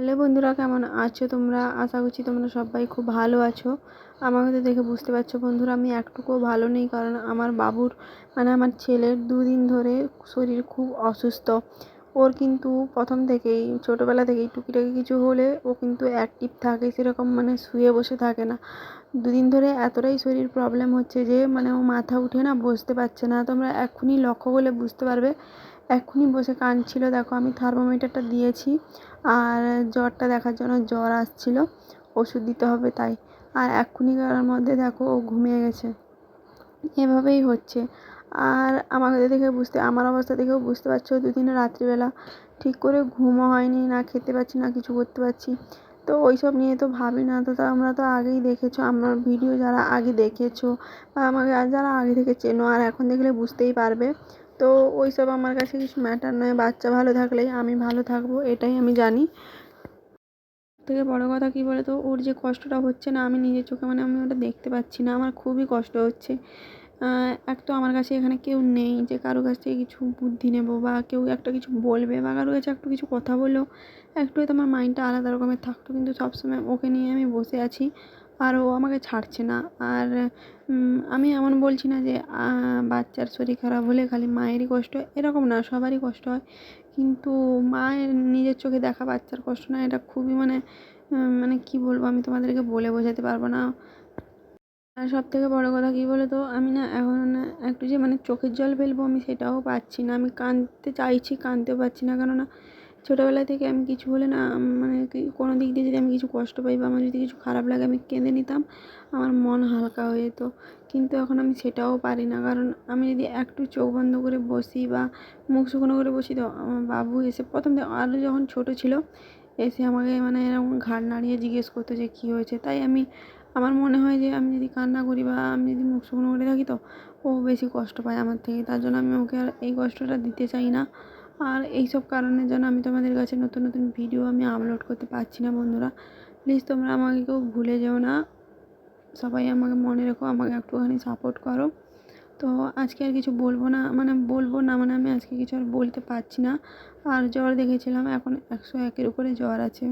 Hello বন্ধুরা, কেমন আছো তোমরা? আশা করছি তোমরা সবাই খুব ভালো আছো। আমাকে তো দেখে বুঝতে পারছো বন্ধুরা, আমি একটুকুও ভালো নেই। কারণ আমার বাবুর আমার ছেলের 2 দিন ধরে শরীর খুব অসুস্থ। ওর কিন্তু প্রথম থেকেই ছোটোবেলা থেকেই টুকিটাকি কিছু হলে ও কিন্তু অ্যাক্টিভ থাকে, সেরকম শুয়ে বসে থাকে না। 2 দিন ধরে এতটাই শরীর প্রবলেম হচ্ছে যে ও মাথা উঠে না, বসতে পারছে না। তোমরা এক্ষুনি লক্ষ্য করলে বুঝতে পারবে। এক্ষুনি বসে কাঁদছিল, দেখো আমি থার্মোমিটারটা দিয়েছি। আর জ্বরটা দেখার জন্য জ্বর আসছিল, ওষুধ দিতে হবে তাই। আর এক্ষুনিকার মধ্যে দেখো ও ঘুমিয়ে গেছে। এভাবেই হচ্ছে। আর আমাকে দেখে আমার অবস্থা দেখেও বুঝতে পারছো, 2 দিনে রাত্রিবেলা ঠিক করে ঘুমও হয়নি, না খেতে পারছি, না কিছু করতে পারছি। তো ওইসব নিয়ে তো ভাবি না। তো আমরা তো আগেই দেখেছো, আমার ভিডিও যারা আগে দেখেছো বা আমাকে যারা আগে থেকে চেনো, আর এখন দেখলে বুঝতেই পারবে। তো ওইসব আমার কাছে কিছু ম্যাটার নয়। বাচ্চা ভালো থাকলেই আমি ভালো থাকবো, এটাই আমি জানি। থেকে বড় কথা কী বলে তো, ওর যে কষ্টটা হচ্ছে না, আমি নিজের চোখে আমি ওটা দেখতে পাচ্ছি না। আমার খুবই কষ্ট হচ্ছে। এক তো আমার কাছে এখানে কেউ নেই যে কারো কাছ থেকে কিছু বুদ্ধি নেব, বা কেউ একটা কিছু বলবে, বা কারো কাছে একটু কিছু কথা বললেও একটু হয়তো আমার মাইন্ডটা আলাদা রকমের থাকতো। কিন্তু সবসময় ওকে নিয়ে আমি বসে আছি, আর ও আমাকে ছাড়ছে না। আর আমি এমন বলছি না যে বাচ্চার শরীর খারাপ হলে খালি মায়েরই কষ্ট, এরকম না, সবারই কষ্ট হয়। কিন্তু মায়ের নিজের চোখে দেখা বাচ্চার কষ্ট না, এটা খুবই কী বলবো, আমি তোমাদেরকে বলে বোঝাতে পারবো না। আর সবথেকে বড় কথা কী বলো তো, আমি এখন একটু যে চোখের জল ফেলবো, আমি সেটাও পাচ্ছি না। আমি কাঁদতে চাইছি, কাঁদতেও পারছি না। কেননা ছোটোবেলা থেকে আমি কিছু হলে না, কোনো দিক দিয়ে যদি আমি কিছু কষ্ট পাই বা আমার যদি কিছু খারাপ লাগে, আমি কেঁদে নিতাম, আমার মন হালকা হয়ে যেত। কিন্তু এখন আমি সেটাও পারি না। কারণ আমি যদি একটু চোখ বন্ধ করে বসি বা মুখ শুকনো করে বসি, তো আমার বাবু এসে প্রথম আরও যখন ছোটো ছিল, এসে আমাকে এরকম ঘাড় নাড়িয়ে জিজ্ঞেস করতো যে কী হয়েছে। তাই আমার মনে হয় যে আমি যদি কান্না করি বা আমি যদি মুখ শুকনো করে থাকি, তো ও বেশি কষ্ট পায় আমার থেকে। তার জন্য আমি ওকে আর এই কষ্টটা দিতে চাই না। আর এইসব কারণের জন্য আমি তোমাদের কাছে নতুন নতুন ভিডিও আমি আপলোড করতে পারছি না বন্ধুরা। প্লিজ তোমরা আমাকে কেউ ভুলে যেও না। সবাই আমাকে মনে রেখো, আমাকে একটুখানি সাপোর্ট করো। তো আজকে আর কিছু বলবো না, আমি আজকে কিছু আর বলতে পারছি না। আর জ্বর দেখেছিলাম, এখন 101-এর উপরে জ্বর আছে।